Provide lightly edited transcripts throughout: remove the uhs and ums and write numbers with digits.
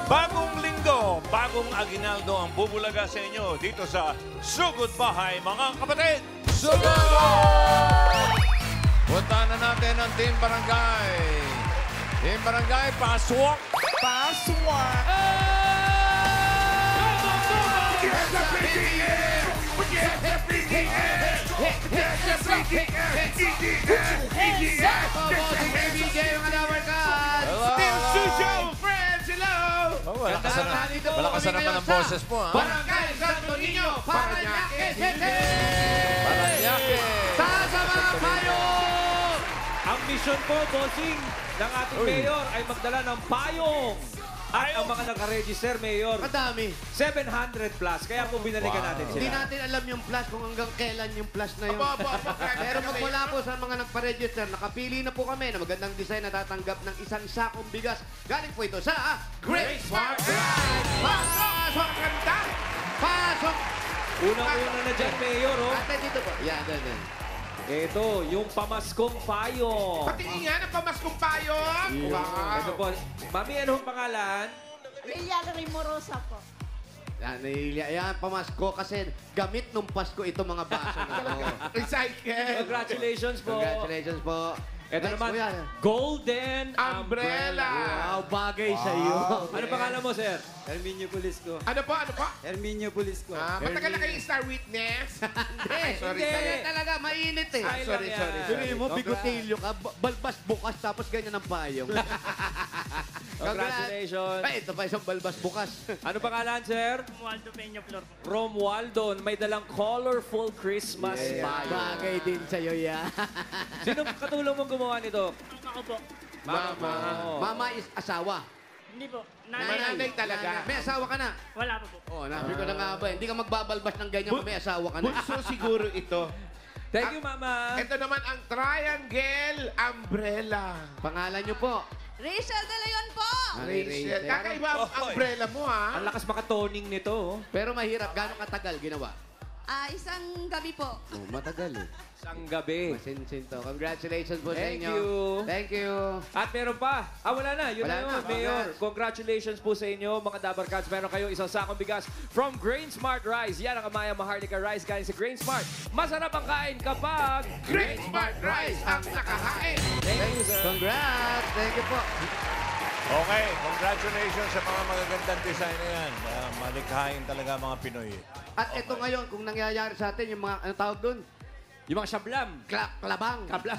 Bagong linggo, bagong aginaldo ang bubulaga sa inyo dito sa Sugod Bahay, mga kapatid! Sugod! Puntahan na natin ang Team Barangay. Team Barangay, paswak! Paswak! Team Sujo, friends, hello! Malakas na naman ang boses mo, ha? Barangay Santo Niño, Parañaque City! Paranaque! Taas ang mga payong! Ang misyon po, bossing, ng ating mayor ay magdala ng payong. At ang mga nakaregister, mayor, Madami. 700 plus. Kaya po binalikan natin Hindi sila. natin alam yung plus kung hanggang kailan yung plus na yun. Pero Pero magmula po sa mga nagpa-register, nakapili na po kami na magandang design na tatanggap ng isang sakong bigas. Galing po ito sa Great Smart Ride! Pasok! Kanta! Pasok! Unang-una na dyan, mayor, oh. Ate, dito po. Yan, doon. Ito, yung pamaskong payong. Patingin nga ng pamaskong payong. Ito po. Mami, anong pangalan? Liliana Rimorosa po. Yan, yan, pamasko kasi gamit nung Pasko ito mga baso na ito. Recycle. Congratulations po. Congratulations po. Ito Next naman, po yan. Golden Umbrella. Wow, bagay sa iyo. Ano pangalan mo, sir? Herminio Pulisco. Ano po, ano po? Herminio Pulisco. Matagal na kayong star witness. Ay, sorry. Hindi. Kaya talaga, mainit eh. Ay, sorry, lang sorry, yan. sorry. Sabihin mo, bigotilyo ka, balbas bukas, tapos ganyan ang payong. Congratulations. Ay, ito pa isang balbas bukas. Ano pangalan, sir? Romualdo Peña Flor. Romualdo. May dalang colorful Christmas payong. Bagay din sa'yo yan. Sino katulong mong gumawa nito? Ako po. Mama. Mama is asawa. Hindi po. Mananay talaga. May asawa ka na. Wala pa po. Oh, nabi ko na nga ba, hindi ka magbabalbas ng ganyan kung may asawa ka na. Bunso siguro ito. Thank you, Mama. Ito naman ang Triangle Umbrella. Pangalan niyo po. Rachel De Leon po! Rachel. Kakaiba ang umbrella mo, ha? Ang lakas makatoning nito. Oh. Pero mahirap, gano'ng katagal ginawa? Isang gabi po. Oh, matagal eh. Isang gabi. Masinsin to. Congratulations po sa Thank inyo. you. Thank you. At meron pa. Wala na. Yun Wala na yun, na. Mayor. Congrats. Congratulations po sa inyo, mga Dabar Cats. Meron kayo isang sakong bigas from Grain Smart Rice. Yan ang Amaya Maharlika Rice galing sa Grain Smart. Masarap ang kain kapag Great Smart Rice ang nakahain. Thank you, sir. Congrats. Thank you po. Okay, congratulations sa mga magagandang design na yan. Malikhain talaga mga Pinoy. At ito ngayon, kung nangyayari sa atin, yung mga, ano tawag doon? Yung mga syablam. Klabang. Kabla.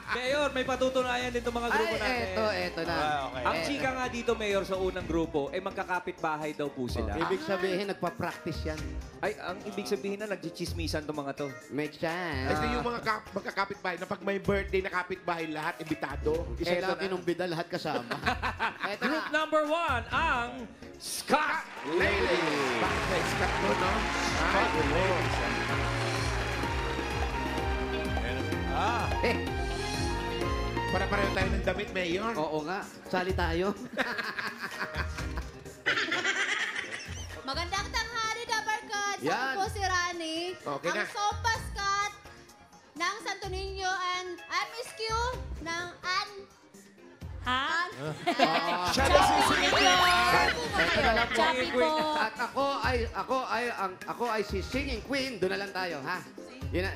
Mayor, may patutunayan dito mga grupo Ay, natin. eto na. Okay. Ang chika nga dito, Mayor, sa unang grupo, ay magkakapit-bahay daw po sila. Ibig sabihin, nagpa-practice yan. Ay, ang ibig sabihin na nagchichismisan itong mga to. Make sense. Ito yung mga magkakapitbahay na pag may birthday na kapitbahay lahat, imbitado. Isa Eto lang na. inumbida, lahat kasama. Eto Group na. number 1, ang Scott Lady. Bakit na iskat mo, no? Eh, Para-pareho tayo ng damit, Mayor. oo nga. Sali tayo. Magandang tanghali, Dabar Cats. Ako Yan. po si Rani. Okay na. Ang Sopas Cat ng Santo Niño and I'm Miss Q ng Ha? Siya na sisingin ko. Eto na lang po. Chappy po. At ako ay si Singing Queen. Doon na lang tayo, ha? Yun na.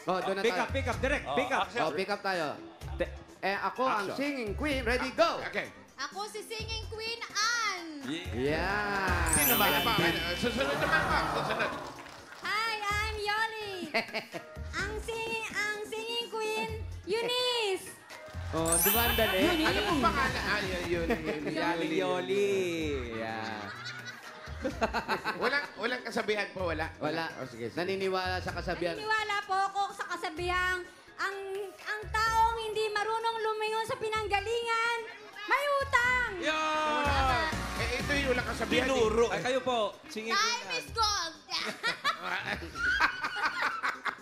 Oh, doon na Pick tayo. up, pick up, direct, pick up. Oh, pick up tayo. Te- Ako ang Singing Queen. Ready, go! Okay. Ako si Singing Queen Ann. Yeah. Sino ba? Susunod naman pa. Susunod. Hi, I'm Yoli. ang singing queen, Eunice. Oh, di ba ang dali? Ano pong pangalan? Yun. Yoli. Yeah. Walang kasabihan po, wala. Wala. Oh, sige. Naniniwala sa kasabihan. Naniniwala po ako sa kasabihang ang taong hindi marunong lumingon sa pinanggalingan, may utang. Yan! Ito yung walang kasabihan. Tinuro. Ay, kayo po. Singing Time is gold.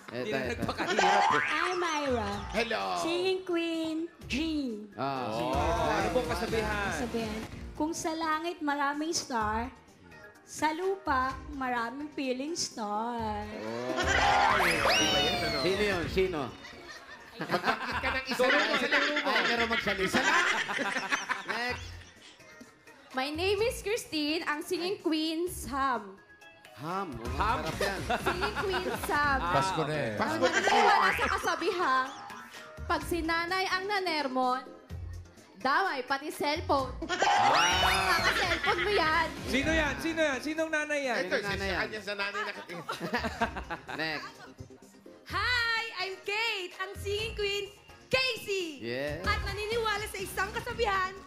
Hindi Eto, na eto. nagpakahirap. I'm Myra. Hello. Singing Queen, Jean. Ah. Ano pong kasabihan? Sabihin, kung sa langit maraming star, sa lupa maraming piling star. Sino yun? Sino? Bakit ka ng isa lang? Isa lang. Ay, meron magsalita. Next. My name is Christine, ang singing queen, Sam. Ham. Ham? Sarap yan. Singing queen, Sam. Pasko na eh. Pasko na Naniniwala sa kasabihang, pag si nanay ang nanermon, damay, pati cellphone. Kaka-cellphone mo yan. Sino yan? Sino yan? Sinong nanay yan? Ito, Nanay yan. sa kanya sa nanay nakatingin. Next. Hi, I'm Kate, ang singing queen, Casey. Yeah. At naniniwala sa isang kasabihan,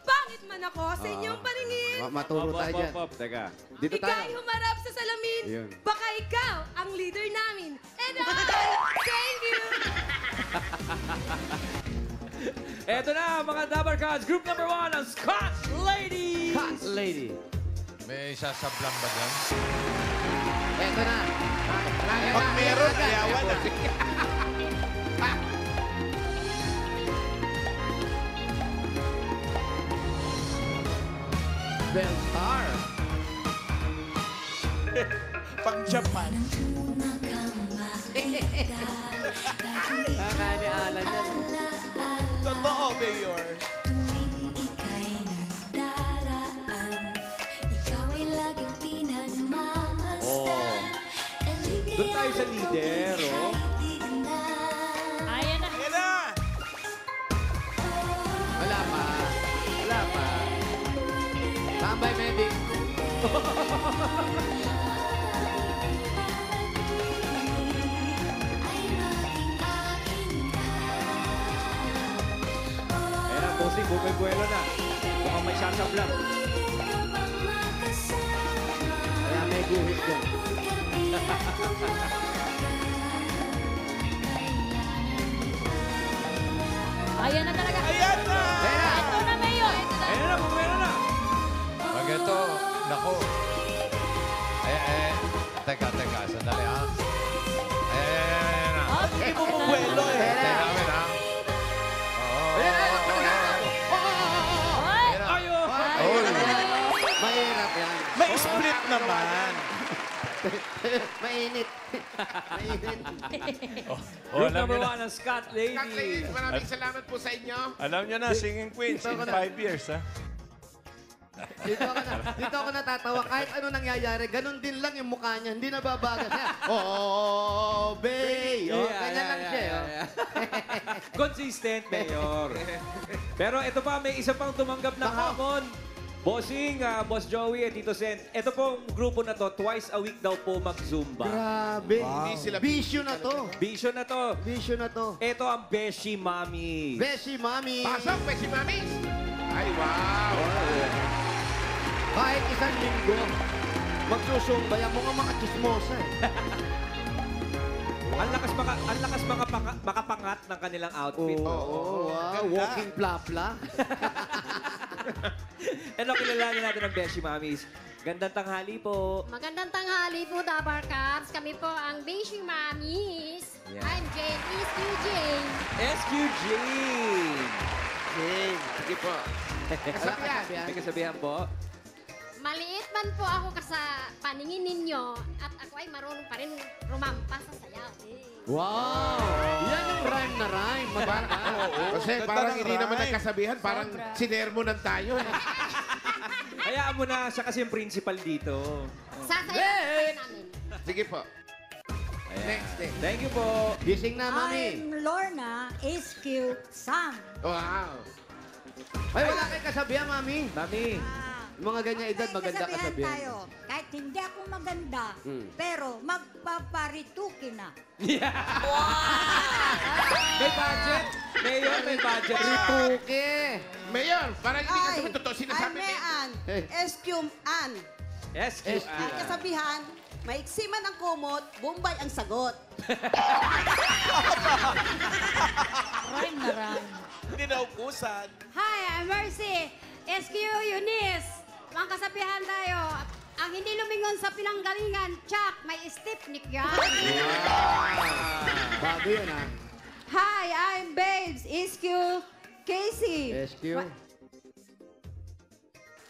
pangit man ako sa inyong paningin. Maturo tayo dyan. Teka. Dito Ika'y tayo. humarap sa salamin, Yun. baka ikaw ang leader namin. And I thank you. Eto na, mga Dabar Cats. Group number 1, ang Scotch Ladies! Cut lady. May sasablang ba dyan? Eto na. Pag meron, ayawan na. Belstar. Pang Japan. Kakanialan yan. Totoo, Mayor. Doon tayo sa leader, oh. Ayan na. Ayan na! Wala pa. Wala pa. Tambay, medic. Ayan na, bossing, bumibuelo na. Mukhang may sasablang. Kaya may guhit dyan. Ayan na talaga. Ayan na! Ito na, Mayor. Ayan na, bumibuelo na. Pag ito, naku. Teka, sandali ha. Ayan na. Hindi mo bumuelo eh. Teka namin ha. Ayo! Mahirap yan. May split naman. Mainit. Mainit. Group alam number niyo na. 1, ang Scotch Kat Ladies. ladies, maraming salamat po sa inyo. Alam niyo na, singing queens in 5 years, ha? Dito ako natatawa. Kahit ano nangyayari, ganun din lang yung mukha niya. Hindi nababagas niya. Oh, Bay! Oh, ganyan lang siya. Oh. Consistent, Mayor. Pero ito pa, may isa pang tumanggap ng hamon. Bossing, Boss Joey at Tito Sen. Ito pong grupo na to, twice a week daw po mag-Zumba. Grabe. Hindi sila Bisyo na to. Vision na to. Bisyo na to. Ito ang Beshi Mami. Beshi, mami. Pasok, Pesi Mamis! Ay, wow! Kahit isang linggo, magsusumba yan. Mga chismosa eh. Ang lakas makapangat ng kanilang outfit. Oo, wow. Walking plapla. Ano, kilalanin natin ang Beshi Mamis. Gandang tanghali po. Magandang tanghali po, Dabar Cats. Kami po ang Beshi Mamis. Yeah. I'm Jane, SQ Jane. SQG. Sige po. Kasabihan. May kasabihan po. Maliit man po ako sa paningin ninyo at ako ay marunong pa rin rumampa sa sayaw. Wow! Yan yung rhyme na rhyme. Maganda. Kasi parang hindi naman nagkasabihan, parang sinermonan tayo eh. Hayaan mo na, siya kasi yung principal dito. Sasayaw pa rin namin. Sige po. Ayan. Next. Thank you po. Gising na, mami. I'm Lorna, SQ, Sam. Wow. Ay, wala kayong kasabihan, mami. Mami. Yung mga ganyan edad, maganda Kasabihan kasabihan. tayo. Kahit hindi ako maganda, pero magpaparituki na. May budget. Mayor, may budget. Rituke. Mayor, parang hindi ka sabi totoo sinasabi. An, SQ An. SQ. Ang kasabihan, maiksi man ang kumot, Bombay ang sagot. Rhyme na rhyme. Hindi na upusan. Hi, I'm Mercy. SQ Eunice. Mga kasabihan tayo. Ang hindi lumingon sa pinanggalingan, Chuck, may stipnik yan. Bago yun, ha? Hi, I'm Babes, SQ Casey. SQ.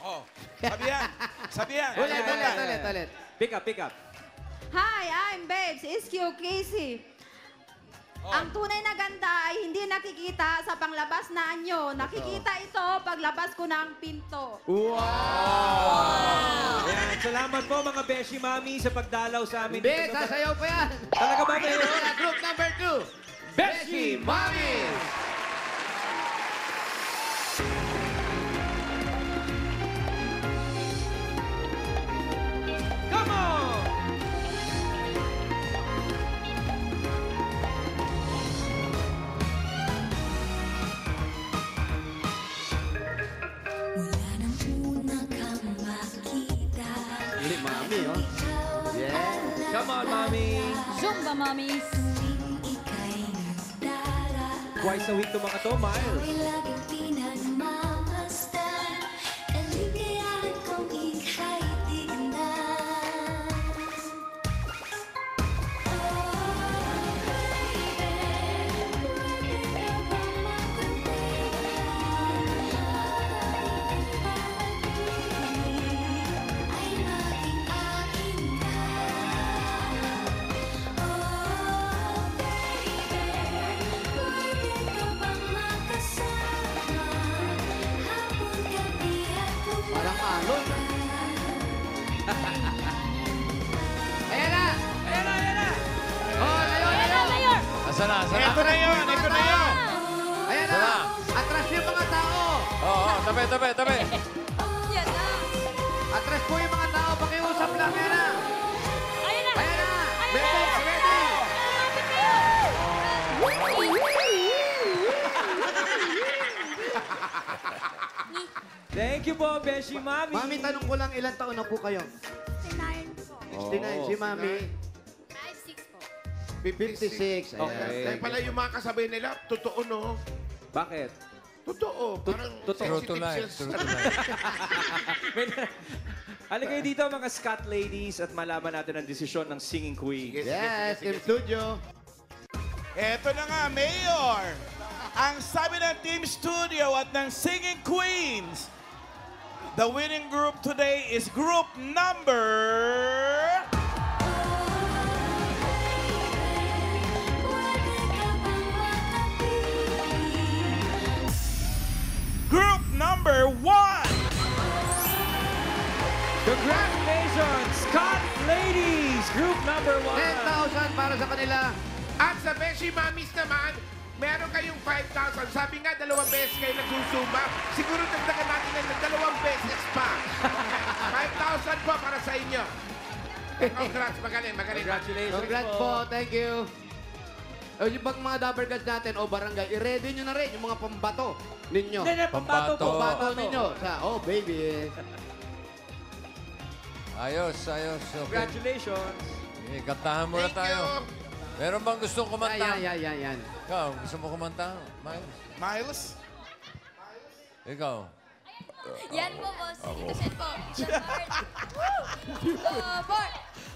Oh, sabihan. Ulit. Pick up. Hi, I'm Babes, SQ Casey. Ang tunay na ganda ay hindi nakikita sa panglabas na anyo. Nakikita ito paglabas ko ng pinto. Ayan, salamat po mga Beshi Mami sa pagdalaw sa amin. Hindi, sasayaw pa yan. Talaga ba, Mayor? Group number 2. Beshi Mami! Come on! Mula nang una kang makita, Hindi, Mami, oh. Yeah. Come on, Mami! Zumba, mommies! ika'y nagdala. Twice a week to mga to, Miles. Ako'y laging pinagmamasdan. Kaligayahan kong ika'y tignan. Ay maging akin ka. Oh, baby, pwede ka bang makasama? Hapon, gabi at Parang alon. Ayan na! Oh, layo! Asan na? Asan na? Ito na yun! Ito na yun! Ayan na! Atras yung mga tao! Oo, tabi, tabi, tabi. Yan na! Atras po yung mga tao, pakiusap lang. Ayan na! Ayan na! Ayan na! Ready! Ready! Thank you po, Beshi Mami. Mami, tanong ko lang, ilang taon na po kayo? 69 po. 69. Si Mami, 56 po. 56. Ayan. Okay. Kaya pala yung mga kasabay nila, totoo, no? Bakit? Totoo. Parang Totoo. True to life. True to life. Halika kayo dito mga Scott ladies at malaman natin ang desisyon ng Singing Queen. Yes, Team Studio. Eto na nga, Mayor. Ang sabi ng Team Studio at ng Singing Queens, the winning group today is group number... Group number 1! Congratulations, Scott ladies! Group number 1. 10,000 para sa kanila. At sa Beshi Mamis naman, meron kayong 5,000. Sabi nga, 2 beses kayo nagsusuma. Siguro dagdagan natin ng 2 beses pa. 5,000 po para sa inyo. Congrats, magaling, magaling. Congratulations Congrats po. Thank you. O yung pag mga Dabber Gods natin o barangay, i-ready nyo na rin yung mga pambato ninyo. Hindi, pambato po. Pambato ninyo sa, oh baby. Ayos, ayos. Okay. Congratulations. Okay, kantahan muna Thank tayo. you. Meron bang gustong kumanta? Yan. Ikaw, gusto mo kumanta? Miles? Miles? Ikaw. Yan po, boss. Dito set po. Tito Bart.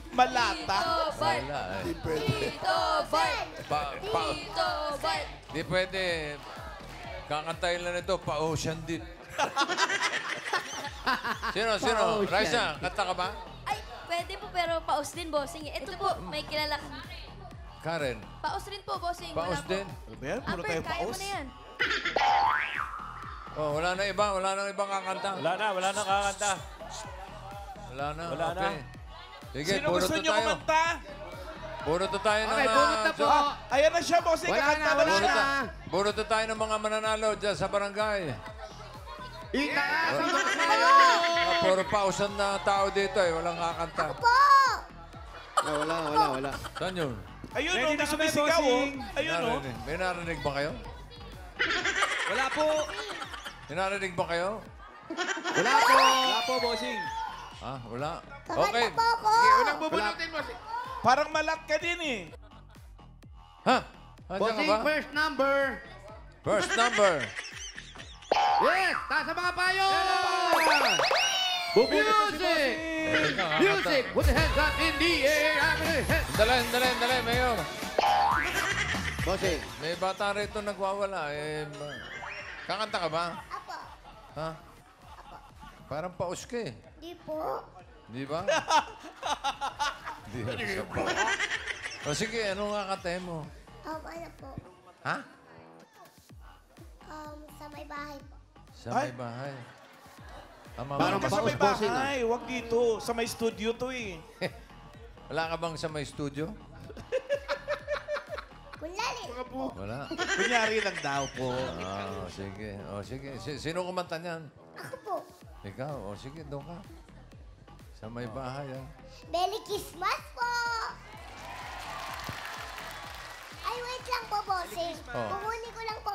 Malata. Tito Bart. Wala eh. Tito Bart. Pa, Tito Bart. di pwede. Kakantayin lang ito, pa-ocean deep. Sino? Pa-ocean. Raisa, kanta ka ba? Ay, pwede po pero paus din, bossing. Ito po, may kilala kang... Karen, Paus rin po, bossing. paos Wala po. din. Ano ba yan? Puro Amber, tayo kaya mo paus. na yan. Oh, wala na ibang kakanta. Wala na kakanta. Wala na, Wala na. okay. Sige, Sino puro gusto to nyo tayo. kumanta? Puro to tayo ng... Okay, bunot na po. Ayan na siya, bossing. Wala Kakanta na, mo wala siya. na. Puro to tayo ng mga mananalo dyan sa barangay. Itaas ang mga kayo! Puro pausan na tao dito eh. Walang kakanta. Wala. Saan yun? Ayun, Ready oh, na may kami, sumisigaw, oh. bossing. Ayun, oh. May narinig ba kayo? Wala po. May narinig ba kayo? Wala po. Wala po, bossing. Ah, wala. Okay. Sige, unang bubunutin mo. Parang malat ka din, eh. Ha? Andiyan ka Bossing, ba? first number. First number. Yes! Taas ang mga payo! Bubunot na si Music! bossing. Music! Put the hands up in the air! Dali, Mayor. Bossing. May bata rito nagwawala. Kakanta ka ba? Apo. Ha? Parang paus ka eh. Di po. Di ba? Di ba? O sige, ano nga kantahin mo? Ano po? Ha? Sa may bahay po. Sa may bahay. Parang Ka sa may bossing, bahay, wag dito. Sa may studio to eh. Wala ka bang sa may studio? Kunlalin. Wala. Kunyari lang daw po. Sige. Sige. Sino kumanta niyan? Ako po. Ikaw. Sige, doon ka. Sa may bahay, Merry Christmas po! Ay, wait lang po, bossing. Kukunin ko lang po.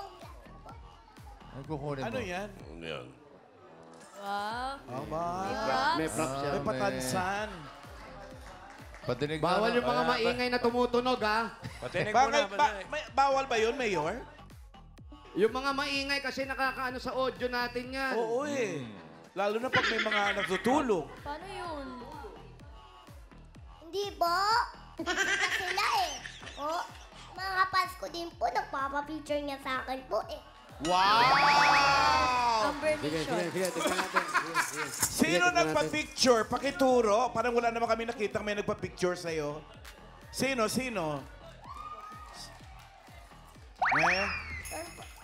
Ay, kukunin mo. Ano yan? Wow. May props yan. May patansan. Patinig na Bawal lang. yung mga maingay na tumutunog, ha? Patinig mo na. Bawal ba yun, Mayor? Yung mga maingay kasi nakakaano sa audio natin yan. Oo eh. Lalo na pag may mga natutulog. Paano yun? Hindi po. Kasi sila eh. O, mga fans ko din po, nagpapapicture niya sa akin po eh. Wow! Ang burning Sige, shot. tignan natin. Sino nagpa-picture? Pakituro. Parang wala naman kami nakita may nagpa-picture sa'yo. Sino?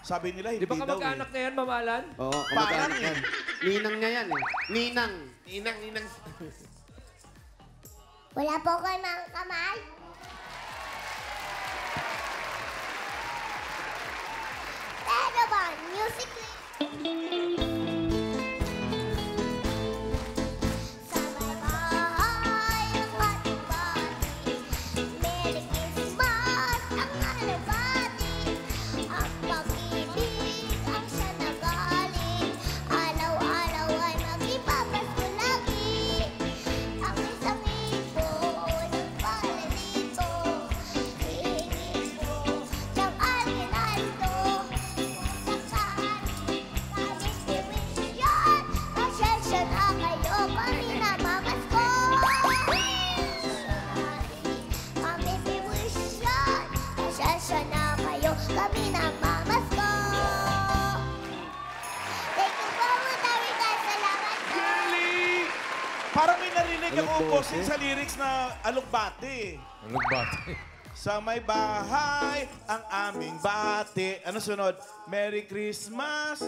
Sabi nila, hindi Di ba daw kamag-anak na yan, mamalan? Oo, Parang kamag-anak yan. Ninang niya yan eh. Ninang. Ninang. Wala po kayo mga kamay. Pero ba, musically. Sa may bahay ng ating bati, Merry Christmas ang alabati. Ang pag-ibig ang siya nagaling, araw-araw ay mag-ipapasko lagi. Ang isang ipo ng palarito, hihingi po ng aginaldo. Pasensya na kayo, kami na mamasko. Kami piwisyan. Pasensya na kayo, kami na mamasko. Thank you po, Mutari, guys. Salamat po. Galing! Parang may narinig ako bossing sa lyrics na alugbati. Alugbati. Sa may bahay, ang aming bati. Ano sunod? Merry Christmas.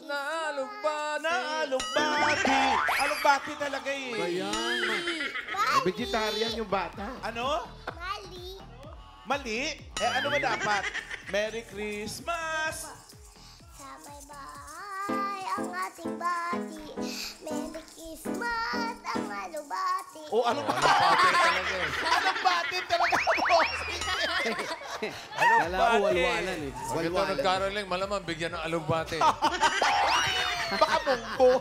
Naalugbati. Naalugbati. Alugbati talaga eh. Ayan. Vegetarian yung bata. Ano? Mali. Mali? Ano ba dapat? Merry Christmas. Sa may bahay, ang ating bati. Merry Christmas, ang alubati. O ano ba? Alugbati talaga bossing. Kala ko walwalan eh. Pag ito nagkaroling, malamang bigyan ng alugbati. Baka munggo.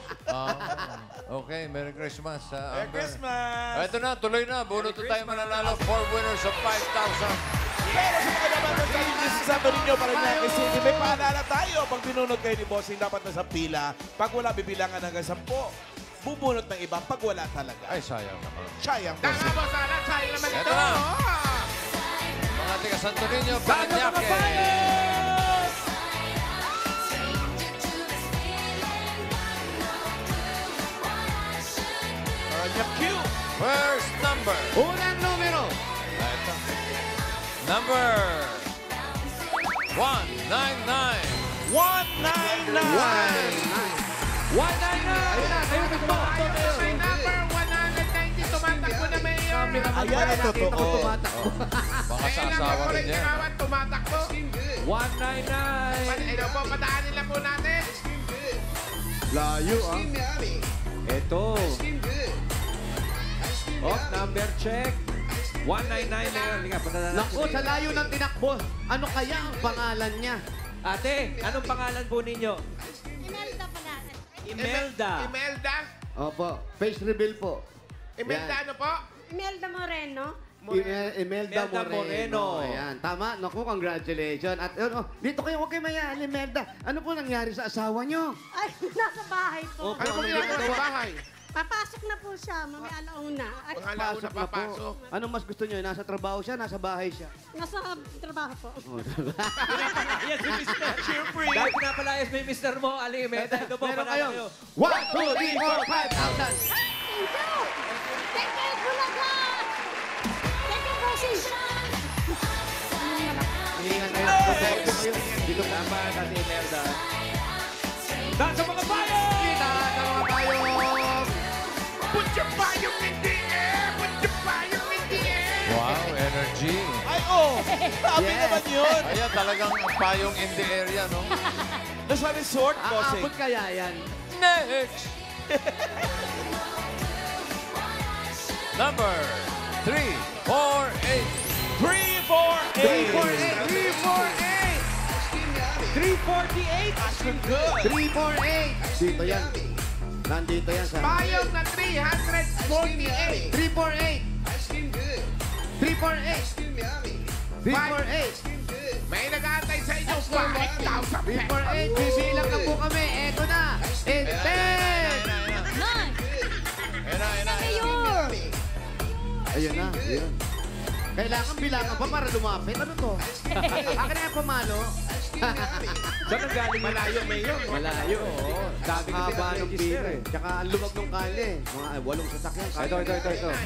Okay, Merry Christmas. Merry Amber. Christmas. Ito na, tuloy na. Bunot na tayo mananalo. 4 winners of 5,000. Pero sa mga naman ng challenges sa ninyo para niya kasi may paalala tayo. Pag binunod kayo ni Bossing, dapat nasa pila. Pag wala, bibilangan hanggang 10. Bubunot ng iba pag wala talaga. Ay, sayang naman. Sayang, Tama Bossing. po sana. Sayang naman Ito ito. na. Mga tiga Santo Niño, Paranaque. Paranaque. First number. Unang numero. Ito. Number 199. 199. 199! Ayun na, kayo nagpapakto na yun. May number 190 tumatakbo na Mayor. Ayan ang totoo. Baka sa asawa rin yan. Kinawan tumatakbo. 199! Ito po, padaanin lang po natin. Layo ah. Ito. Oh, number check. 199 na yun. Liga, padala natin. Naku, sa layo ng tinakbo. Ano kaya ang pangalan niya? Ate, anong pangalan po ninyo? Imelda pa natin. Imelda. Imelda. Opo, face reveal po. Imelda Yan. ano po? Imelda Moreno. Imelda Imelda Moreno. Moreno. Ayan, tama. Naku, congratulations. At dito kayo, huwag kayo mayaan, Imelda. Ano po nangyari sa asawa niyo? Ay, nasa bahay po. Ano po ginagawa sa bahay? Papasok na po siya, mamaya alauna. Ay, Mga alauna Pasok na po. papasok. Ano mas gusto niyo? Nasa trabaho siya, nasa bahay siya? nasa trabaho po. Ayan si Mr. Siyempre. Dahil pinapalayas mo yung Mr. mo, Ali Imelda. Ito po, Meron panalo kayo. kayo. 1, 2, 3, 4, 5,000. Thank you! Thank you, Bulaga! Thank you, Bossing! Dito Tama, Ate Imelda. Dahil sa mga bayo! kita sa mga payong. Put your payong in the air! Put your payong in the air! Wow, energy. Ay, oh! Sabi Yes. naman yun. Ayan, talagang payong in the area, no? Nasa resort, bossing. Aabot kaya yan. Next! Number 3, 4, 8. 3, 4, 8. 348. 348. Dito yan. Nandito yan sa... Payong na 348! 348. 348. 348. May nag-aantay sa inyo 5,000 pesos! 348. Bibilang na po kami. Eto na. In 10. Ayun na. Ayun. Kailangan bilangan pa para lumapit. Ano to? Akin na yung pamalo. Saan ang galing? Malayo, Mayor. Malayo, oo. Dami kasi Haba ng nag-register pila. eh. Tsaka ang lumag ng kali. Mga 8 sasakyan. Ito.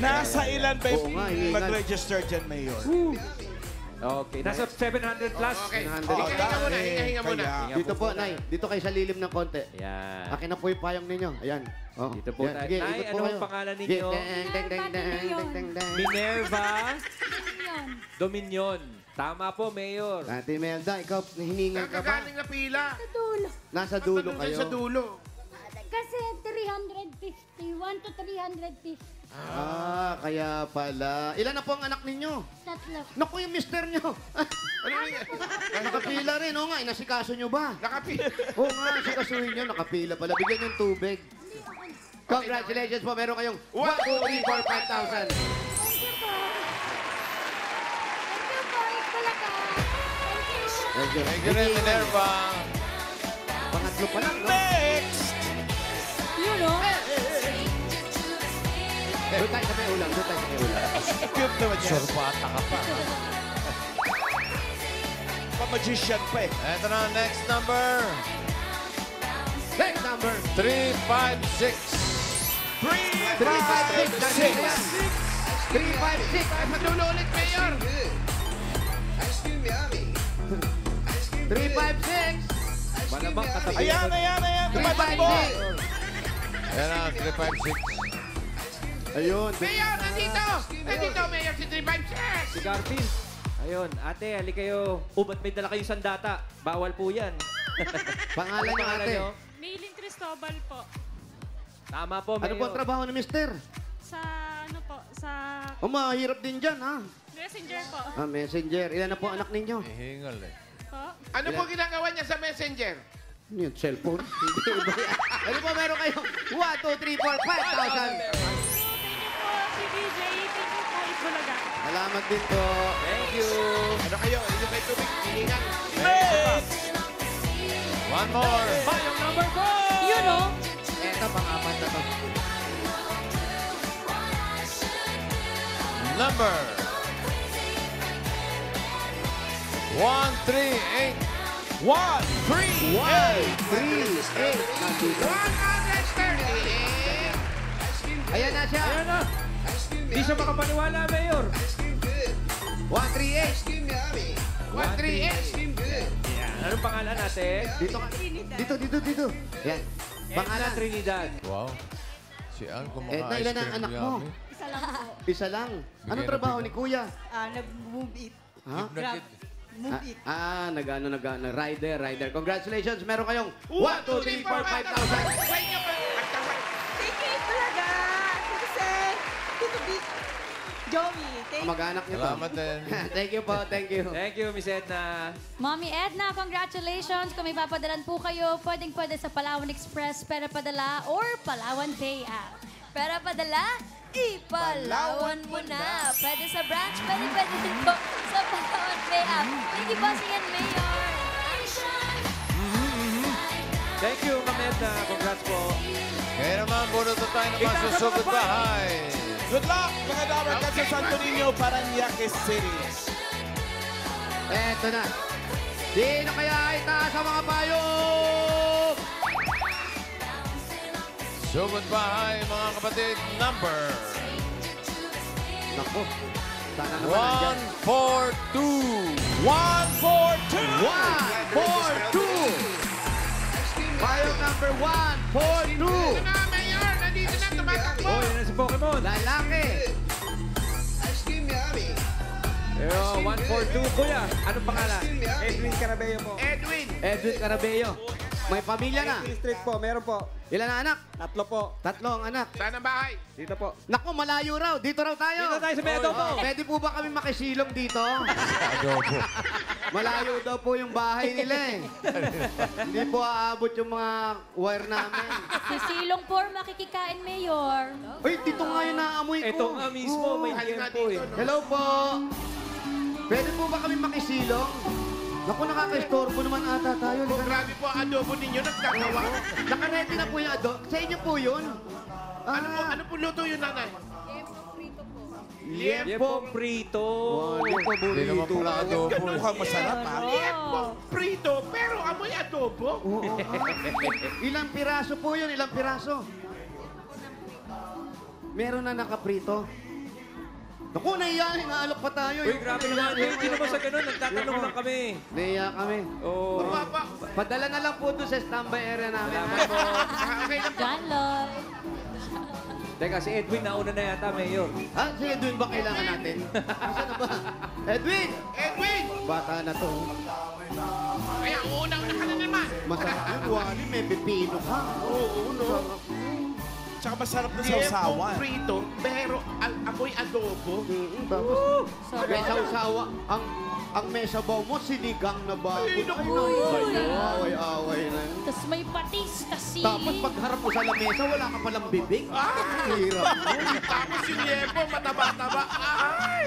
Nasa ilan ba Oo nga, yung hiningal. mag-register dyan, Mayor? Okay, nasa 700 plus. Okay. 700. Hinga muna, hinga muna. Kaya- Dito po, Nay. Dito kayo sa lilim ng konti. Ayan. Akin na po yung payong ninyo. Ayan. Oh. Dito po Yan. tayo. Sige, Nay, ikot po ano ang kayo. pangalan Sige, ninyo? deng, deng, deng, deng, deng, deng, deng. Minerva Dominion. Tama po, Mayor. Ate Imelda, ikaw hiningal ka ba? Kagaling na pila. Dulo. Nasa dulo Ba't kayo. sa dulo? Kasi 350. 1 to 350. Ah, kaya pala. Ilan na po ang anak ninyo? Tatlo. Naku, yung mister nyo. Ano yan? Nakapila rin, o nga. Inasikaso nyo ba? Nakapila. Oo nga, sikasuhin nyo. Nakapila pala. Bigyan yung tubig. Congratulations po. Meron kayong 1, 2, 3, 4, 5,000. Thank you po. Thank you po. Talaga. Thank you. Thank you rin, Minerva. Pangatlo pa lang, no? Next! Yun, no? Doon tayo sa may ulam. Doon tayo sa may ulam. Cute naman yan. Sorbata ka pa. Pa-magician pa eh. Ito na, next number. Next number. 356. 356. Nandito yan. 356. Ay, sa dulo ulit, Mayor. 356. Malamang katabi. Ayan. Tumatakbo. 356. Ayan na, 356. Ayun. Mayor, nandito. Nandito, Mayor, si 356. Si Garfield. Ayun, ate, hali kayo. Ba't may dala kayong sandata? Bawal po yan. Pangalan niyo, ate. Mailing Cristobal po. Tama po, Mayor. Ano po ang trabaho ni mister? Sa ano po, sa Oh, mahirap din dyan, ha? Messenger po. Ah, messenger. Ilan na po anak ninyo? Ihingal eh. Po. Ano po ginagawa niya sa Messenger? Ano yun? Cellphone? Hindi iba yan. Ano po, meron kayong 1, 2, 3, 4, 5,000. Thank you po, si DJ. Thank you po, Itbulaga. Salamat din po. Thank you. Ano kayo? Inyo kayo tubig? Hiningan. Next! One more. Payong number 4! Yun, no? Eto, pang-apat na to. Number 138. 1, 3, 8. 3, 8. Nandito. 130. Ayan na siya. Ayan na. Di siya makapaniwala, Mayor. 138. 138. Anong pangalan natin? Dito. Dito. Yan. Pangalan Pangalan. Trinidad. Wow. Si Ann Eh, kumaka-ice ilan ang cream anak mo? yummy. Isa lang po. Isa lang. Anong Bigay na trabaho bigay. ni Kuya? Nag-move it. Ha? Grab. Move it. Nag-ano, rider. Congratulations. Meron kayong 1, 2, 3, 4, 5,000. Sa inyo pa. Thank you, talaga. Tito Sen. Tito Big. Joey. Thank you. Mag-anak niyo to. Salamat din. Thank you po. Thank you. Thank you, Miss Edna. Mommy Edna, congratulations! Kung may papadalan po kayo, pwedeng-pwede sa Palawan Express, Pera Padala, or Palawan Pay app. Pera padala, ipalawan mo na. Pwede sa branch, pwede din po sa Palawan Pay app. Thank you, Bossing and Mayor. Thank you, Ma'am Edna. Congrats po. Kaya naman, bunot na tayo ng masusugod bahay. Good luck, mga damer sa Santo Niño, Parañaque City. Eto na. Sino kaya itaas sa mga payong? Sugod bahay, mga kapatid, number Nako. Sana naman nandyan. 142. 142. 142. Payong number 142. Ito na, Mayor! Nandito na, tumatakbo! Oh, yan na si Pokemon. Lalaki. Yo, 142. Kuya, anong pangalan? Edwin Carabello po. Edwin! Edwin Carabello. May pamilya na. Street po, meron po. Ilan na anak? 3 po. 3 ang anak. Saan ang bahay? Dito po. Naku, malayo raw. Dito raw tayo. Dito tayo sa may adobo. Pwede po ba kami makisilong dito? Adobo. Malayo daw po yung bahay nila eh. Hindi po aabot yung mga wire namin. Si Silong po, makikikain, Mayor. Uy, dito nga yung naamoy ko. Ito nga mismo, may Halika tempo eh. dito, no? Hello po. Pwede po ba kami makisilong? Naku, nakaka-istorbo naman ata tayo. Oh, grabe po ang adobo ninyo, nagkakawa. Nakaredy na po yung adobo. Sa inyo po yun? Ano po luto yun, nanay? Liempo prito. Liempo Hindi naman pala adobo. Mukhang masarap, ha? Liempo prito, pero amoy adobo. Ilang piraso po yun? Ilang piraso? Meron na nakaprito. Naku, naiyahin. Naalok pa tayo. Uy, grabe naman. Eh, hindi naman sa ganun. Nagtatanong lang kami. Naiya kami. Oh. Padala na lang po doon sa standby area namin. Okay lang po. John Lloyd. Teka, si Edwin nauna na yata, Mayor. Ah, si Edwin ba kailangan natin? Saan na ba? Edwin! Edwin! Bata na to. Kaya unang-una ka na naman. Masarap yun, Wally. May pipino ka. Oo, no? Tsaka masarap na Liempo sausawan. prito, pero amoy adobo. Tapos, may sausawa. Ang may sabaw mo, sinigang na baboy. Ay, naku! Away-away na yun. Tapos may patis, kasi... Tapos pagharap mo sa lamesa, wala ka palang bibig. Hirap. Tapos si Liempo, mataba-taba. Ay!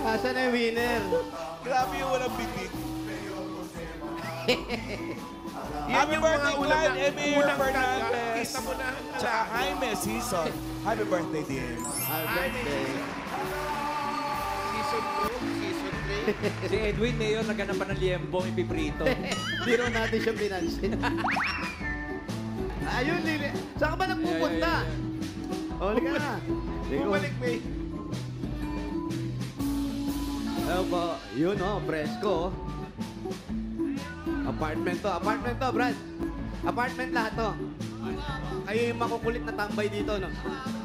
Asan na yung winner? Grabe yung walang bibig. Yan Happy yung birthday, mga Clyde unang- Emir unang Fernandez. Kita mo na. Tsaka Jaime Season. Happy birthday, dear. Happy birthday. Season 2, season 3. Si Edwin, Mayor, naganapan ng liempo, ipiprito. Hindi raw natin siya pinansin. Ayun, Lili. Saan ka ba nagpupunta? O, liga na. Bumalik, May. Ano po? Yun, oh, presko. Apartment to, Brad. Apartment lahat to. Kayo yung makukulit na tambay dito, no?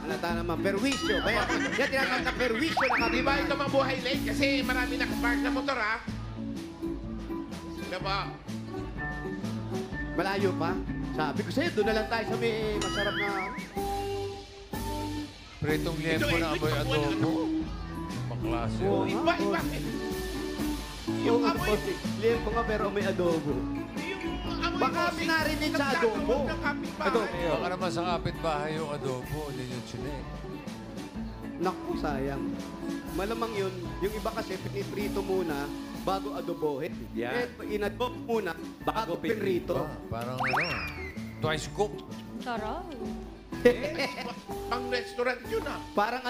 Halata naman, perwisyo. Kaya tinatawag na perwisyo na Di ba ito mabuhay late? Kasi marami nakapark na motor, ha? Diba? Malayo pa. Sabi ko sa'yo, doon na lang tayo sa may masarap na... Pritong liempo na amoy adobo. Maklase. Oo, Iba. Yung amoy, Liempo nga pero may adobo. yung amoy Baka bossing, pinarinig sa adobo. nagkakaroon ng kapitbahay. Baka naman sa kapitbahay yung adobo. Hindi yung chinek. Naku, sayang. Malamang yun, yung iba kasi piniprito muna bago adobohin. Yan. Inadobo muna bago pinrito. Parang twice cooked. Sarap. Pang restaurant yun, ha? Parang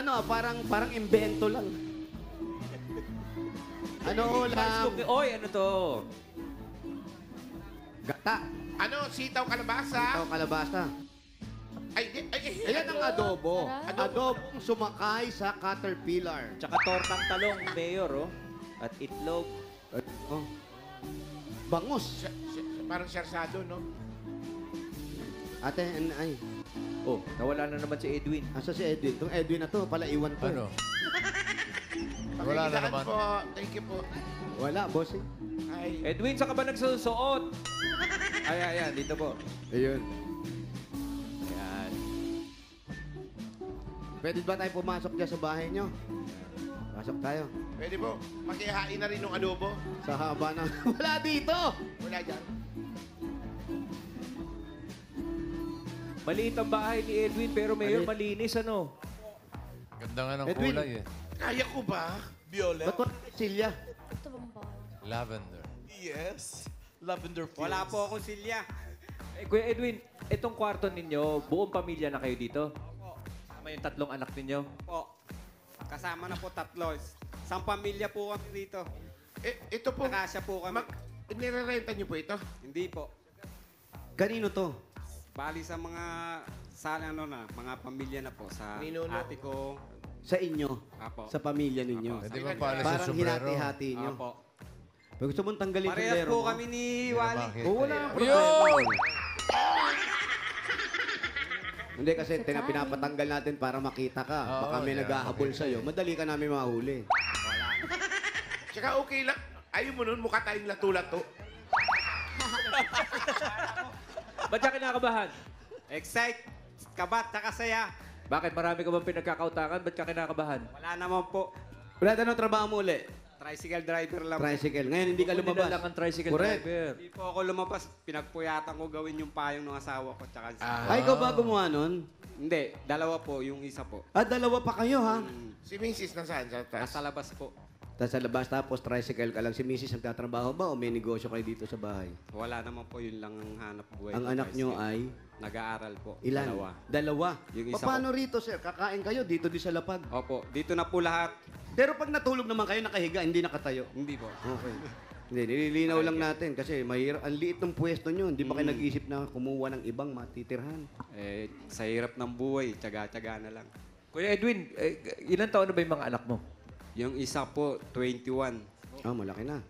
parang invento lang. Ano lang? Oy, ano to? Gata. Ano, sitaw kalabasa? Ito, kalabasa. Ay. Ayan ang adobo. Adobong sumakay sa caterpillar. Tsaka tortang talong, Mayor, oh. At itlog. Oh. Bangus. Parang sersado, no? Ate, ay. Oh, nawala na naman si Edwin. Asa si Edwin? Itong Edwin na to, pala iwan to. Ano? Wala na Pakikitaan naman. po. Thank you po. Wala, bossing. Ay. Edwin, saan ka ba nagsusuot? Ayan, dito po. Ayun. Ayan. Pwede ba tayo pumasok dyan sa bahay nyo? Pasok tayo. Pwede po. Makihain na rin ng adobo. Sa haba ng... Wala dito! Wala dyan. Maliit ang bahay ni Edwin, pero Mayor, malinis, ano? Ganda nga ng Edwin. kulay eh. Kaya ko ba? Violet. Ba't wala Silya? Ito bang ba? Lavender. Yes. Lavender fields. Wala po akong silya. Eh, Kuya Edwin, itong kwarto ninyo, buong pamilya na kayo dito? Kasama yung 3 anak ninyo? Po. Kasama na po 3. Isang pamilya po kami dito. Ito po. Nakasya po kami. Nire-renta niyo po ito? Hindi po. Kanino to? Bali sa mga mga pamilya na po sa Ninuno. ate ko. Sa inyo? Apo. Sa pamilya ninyo? Pwede ba pala sa Parang sombrero? hinati-hati nyo? Apo. Pag gusto mong tanggalin yung Parehas sombrero po mo? kami ni Wally. Oo, wala ang Yun! problema. Hindi kasi pinapatanggal natin para makita ka. Baka may naghahabol sa'yo. Madali ka namin mahuli. Tsaka okay lang. Ayaw mo nun, mukha tayong lato-lato. Ba't siya kinakabahan? Excite, kabat, tsaka saya. Bakit? Marami ka bang pinagkakautangan? Ba't ka kinakabahan? Wala naman po. Wala tanong trabaho mo uli? Tricycle driver lang. Tricycle. Ngayon hindi ka lumabas. lang ang tricycle Correct. driver. Hindi po ako lumabas. Pinagpuyatan ko gawin yung payong ng asawa ko. Tsaka Ay, ikaw ba gumawa nun? Hindi, dalawa po, yung isa po. Dalawa pa kayo, ha? Si Mrs. nasaan? Sa taas? Nasa labas po. Tapos sa labas, tapos tricycle ka lang. Si Mrs. nagtatrabaho ba o may negosyo kayo dito sa bahay? Wala naman po, yun lang ang hanap buhay. Ang ko, anak nyo tricycle. ay? Nag-aaral po. Ilan? Dalawa. Yung isa Paano rito, sir? Kakain kayo dito di sa lapag? Opo, dito na po lahat. Pero pag natulog naman kayo, nakahiga, hindi nakatayo? Hindi po. Okay. Hindi, nililinaw lang natin kasi mahirap. Ang liit ng pwesto nyo. Hindi ba kayo nag-isip na kumuha ng ibang matitirhan? Sa hirap ng buhay, tsaga-tsaga na lang. Kuya Edwin, ilan taon na ba yung mga anak mo? Yung isa po, 21. Malaki na.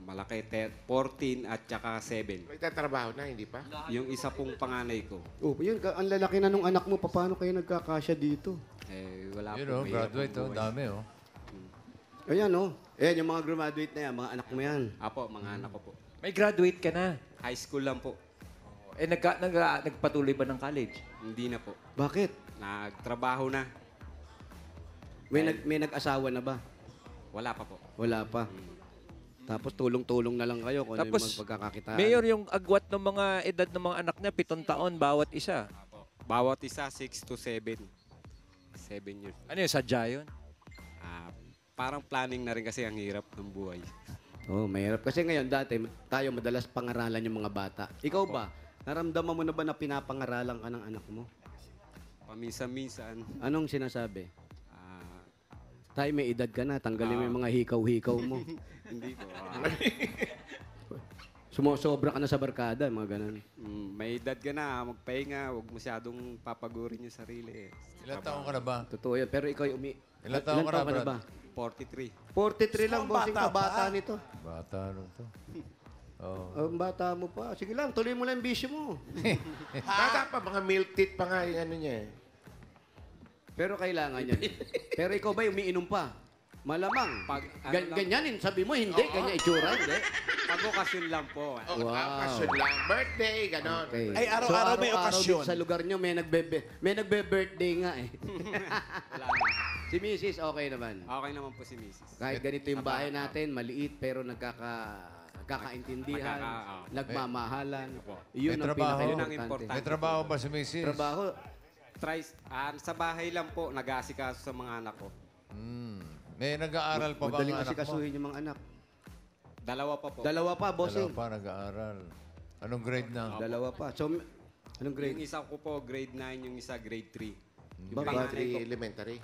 Malaki, 14 at saka 7. May tatrabaho na, hindi pa? Yung isa pong panganay ko. Yun, ang lalaki na nung anak mo. Paano kayo nagkakasya dito? Wala Yun, po. graduate, dami, Ayan, Ayan, yung mga graduate na yan, mga anak mo yan. Apo, mga anak ko po. May graduate ka na. High school lang po. Nagpatuloy ba ng college? Hindi na po. Bakit? Nagtrabaho na. May nag-asawa na ba? Wala pa po. Wala pa. Tapos tulong-tulong na lang kayo kung ano yung Tapos, magpagkakakitaan. Mayor, yung agwat ng mga edad ng mga anak niya, 7 taon bawat isa. Bawat isa, 6 to 7. 7 years. Ano yun, sadya yun? Parang planning na rin kasi ang hirap ng buhay. Mahirap. Kasi ngayon, dati, tayo madalas pangaralan yung mga bata. Ikaw ba? Naramdaman mo na ba na pinapangaralan ka ng anak mo? Paminsan-minsan. Anong sinasabi? Tayo may edad ka na, tanggalin mo yung mga hikaw-hikaw mo. Hindi po. Sumosobra ka na sa barkada, mga ganun. May edad ka na, magpahinga, huwag masyadong papagurin yung sarili. Ilan taong ka na ba? Totoo yan. Pero ikaw Ilan taong ka na, ba? 43. 43 lang, bossing ka. Bata nito. Bata to. Ang bata mo pa. Sige lang, tuloy mo lang yung bisyo mo. Bata pa, mga milk tit pa nga yung ano niya eh. Pero kailangan yan. Pero ikaw ba umiinom pa? Malamang. Ganyanin, sabi mo, hindi. Ganyan itsura, hindi. Pag-okasyon lang po. Okasyon lang. Birthday, ganon. Okay. Ay, araw-araw may okasyon. Sa lugar nyo, may nagbe-birthday nga eh. Wala na. Si Mrs. okay naman. Okay naman po si Mrs. Kahit ganito yung bahay natin, maliit pero nagkakaintindihan, nagmamahalan. Yun ang pinaka-importante. May trabaho ba si Mrs.? Trabaho? Sa bahay lang po, nag-aasikaso sa mga anak ko. May nag-aaral pa ba ang Madaling anak mo? asikasuhin yung mga anak. Dalawa pa po. Dalawa pa, bossing. Dalawa pa nag-aaral. Anong grade na? Dalawa pa. So, anong grade? Yung isa ko po, grade 9, yung isa grade 3. Elementary.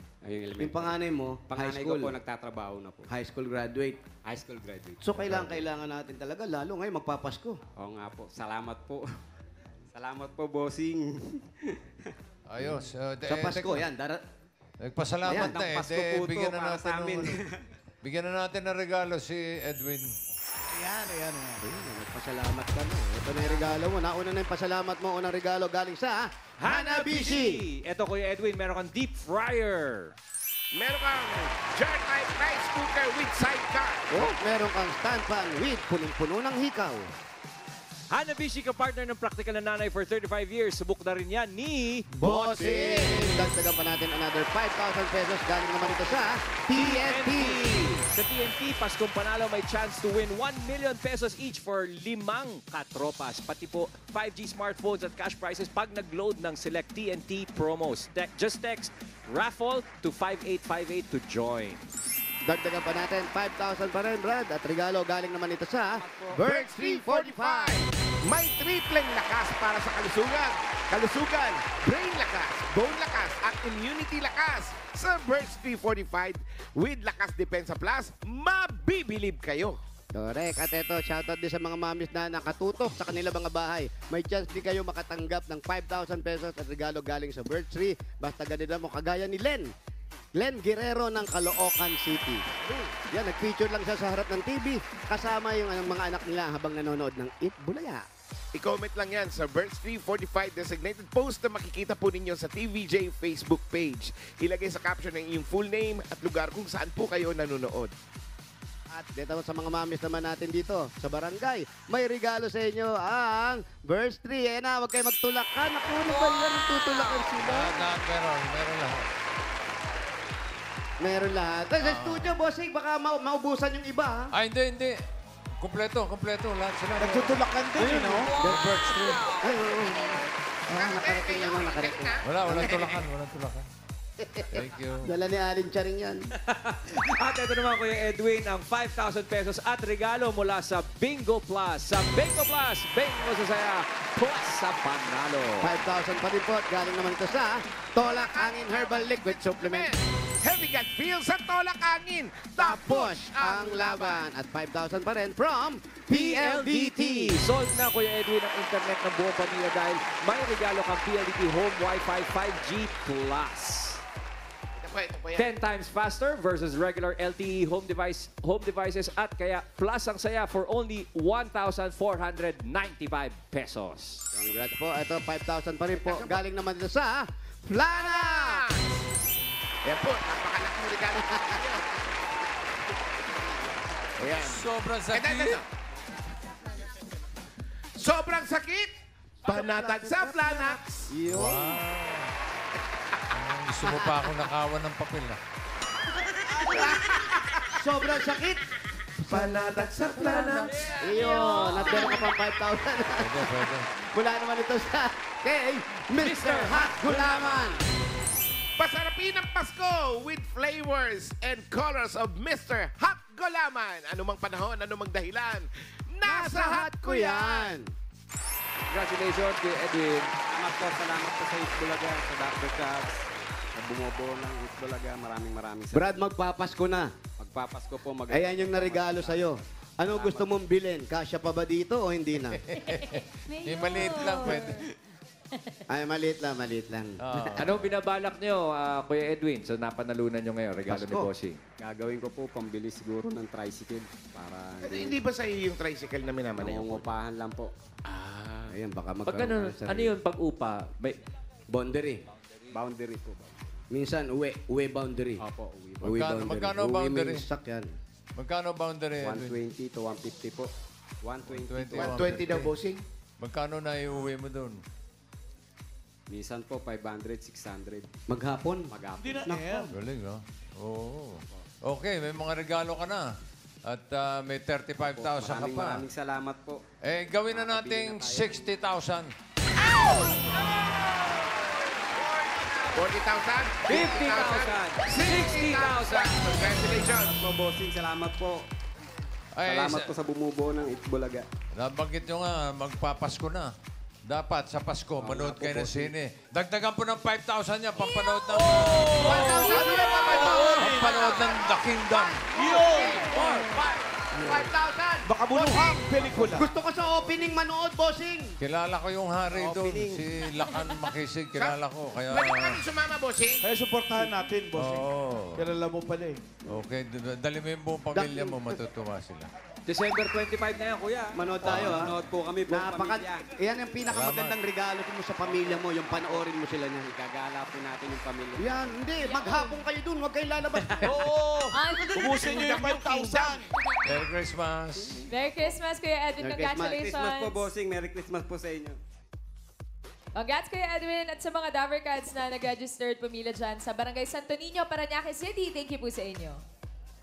Yung panganay mo, high Panganay school. ko po, nagtatrabaho na po. High school graduate. High school graduate. So, kailangan natin talaga, lalo ngayon, magpapasko. Oo nga po. Salamat po. Salamat po, bossing. Ayos. Sa Pasko, yan. Nagpasalamat na eh. Pasko po Bigyan to na para natin sa amin. bigyan na natin ng regalo si Edwin. Ayan. Nagpasalamat ka na. Ito na yung regalo mo. Nauna na yung pasalamat mo. Unang regalo galing sa Hanabishi. Ito, Kuya Edwin, meron kang deep fryer. Meron kang jar type rice cooker with sidecar. Meron kang stand pan with punong-puno ng hikaw. Hanabishi, ka-partner ng practical na nanay for 35 years. Subok na rin yan ni... Bossing! Dagdagan pa natin another 5,000 pesos galing naman ito sa TNT. Sa TNT, Paskong Panalo may chance to win 1 million pesos each for 5 katropas. Pati po 5G smartphones at cash prizes pag nag-load ng select TNT promos. Just text raffle to 5858 to join. Dagdagan pa natin 5,000 pa rin, Brad. At regalo galing naman ito sa Birds 345. May tripleng lakas para sa kalusugan. Kalusugan, brain lakas, bone lakas, at immunity lakas. Sa Birds 345 with Lakas Depensa Plus, mabibilib kayo. Correct. At ito, shoutout din sa mga mamis na nakatutok sa kanila mga bahay. May chance din kayo makatanggap ng 5,000 pesos at regalo galing sa Birch Tree. Basta ganito mo, kagaya ni Len. Len Guerrero ng Caloocan City. Yan, nag-feature lang siya sa harap ng TV. Kasama yung mga anak nila habang nanonood ng Eat Bulaga. I-comment lang yan sa Birch Tree 45 designated post na makikita po ninyo sa TVJ Facebook page. Ilagay sa caption ng iyong full name at lugar kung saan po kayo nanonood. At dito sa mga mamis naman natin dito sa barangay, may regalo sa inyo ang Birch Tree. Ayan na, huwag kayo magtulakan. Nakunin ba yan? Tutulakan sila. Meron lahat. Meron lahat. Sa studio, bossing, baka maubusan yung iba, ha? Hindi. Kompleto. Lahat sila. Nagtutulakan din, no? The Birch Tree. Ay, oo. Nakarating naman, nakarating. Walang tulakan. Thank you. Dala ni Alin Charing yan. At ito naman, Kuya Edwin, ang 5,000 pesos at regalo mula sa Bingo Plus. Sa Bingo Plus, Bingo sa saya, plus sa panalo. 5,000 pa rin po. Galing naman ito sa Tolak Angin Herbal Liquid Supplement. Heavy Gut Feel sa Tolak Angin. Tapos ang laban. At 5,000 pa rin from PLDT. Sold na, Kuya Edwin, ang internet ng buong pamilya dahil may regalo kang PLDT Home Wi-Fi 5G Plus. Ito po yan. 10 times faster versus regular LTE home devices at kaya plus ang saya for only 1,495 pesos. Congrats po. Ito, 5,000 pa rin po. Galing naman ito sa Plana! Yan po, napakalaking regalo. Ayan. Sobrang sakit. Ito. Sobrang sakit. Panatag sa Planax. Gusto mo pa akong nakawan ng papel, na. Sobrang sakit. Panatag sa Planax. Iyon. Nagdala ka pang 5,000. Pwede. Mula naman ito sa kay Mr. Hot Gulaman. Pasarapin ang Pasko with flavors and colors of Mr. Hot Gulaman. Anumang panahon, anumang dahilan, nasa hot ko yan. Congratulations, Kuya Edwin. Salamat po sa Eat Bulaga, sa Dr. Cubs, sa bumubuo ng Eat Bulaga. Maraming salamat. Brad, magpapasko na. Magpapasko po. Ayan yung narigalo sa'yo. Ano gusto mong bilhin? Kasya pa ba dito o hindi na? Maliit lang, pwede. Ay, maliit lang. Ano binabalak nyo, Kuya Edwin, sa napanalunan nyo ngayon, regalo ni Pasko. Bossing? Gagawin ko po, pambili siguro ng tricycle. Para Hindi ba sa iyo yung tricycle na minamana yung nangungupahan lang po. Ayan, baka Pag magkaroon ano yun, pag-upa? Boundary. Boundary po ba? Minsan, uwi boundary. Opo, Uwi Magkano Uwi boundary? may stock yan. Magkano boundary? 120 to 150 po. 120 to 120 daw, bossing. Magkano na iuwi mo doon? Minsan po, 500, 600. Maghapon? Maghapon. Galing, no? Oo. Okay, may mga regalo ka na. At may 35,000 ka pa. Maraming salamat po. Gawin na nating 60,000. 40,000? 50,000! 60,000! Congratulations! Po, bossing, salamat po. Salamat po sa bumubuo ng Eat Bulaga. Nabanggit nyo nga, magpapasko na. Dapat sa Pasko, manood kayo ng sine. Dagdagan po ng 5,000 niya, pampanood ng... Pampanood ng The Kingdom. 5,000! Baka bunuhang pelikula. Gusto ko sa opening manood, bossing. Kilala ko yung hari doon. Si Lakan Makisig, kilala ko. Kaya... Pwede ka rin sumama, bossing? Kaya supportahan natin, bossing. Oo. Kilala mo pala eh. Okay, dali mo yung buong pamilya mo, matutuwa sila. December 25 na yan, Kuya. Manood tayo, ha? Manood po kami, buong pamilya. Yan ang pinakamagandang regalo mo sa pamilya mo, yung panoorin mo sila niyan. Gagala po natin yung pamilya. Yan, hindi. Maghapon kayo dun. Huwag kayong lalabas. Oo! Ubusin nyo yung 5,000. Merry Christmas! Merry Christmas, Kuya Edwin. Merry Congratulations. Christmas po, bossing. Merry Christmas po sa inyo. Congrats, Kuya Edwin. At sa mga Dabber Cats na nag-registered pumila dyan sa Barangay Santo Niño, Parañaque City, thank you po sa inyo.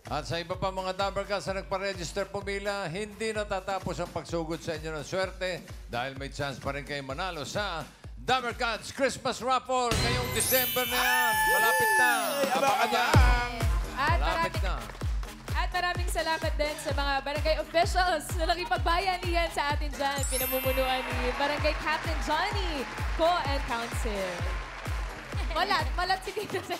At sa iba pa mga Dabber Cats na nagpa-register pumila, hindi natatapos ang pagsugod sa inyo ng swerte dahil may chance pa rin kayo manalo sa Dabber Cats Christmas Raffle ngayong December na yan. Malapit na. Abangan niya. At maraming salamat din sa mga barangay officials na nakipagbayanihan sa atin dyan. Pinamumunuan ni Barangay Captain Johnny, Co and Council. Malat si Tito Sen.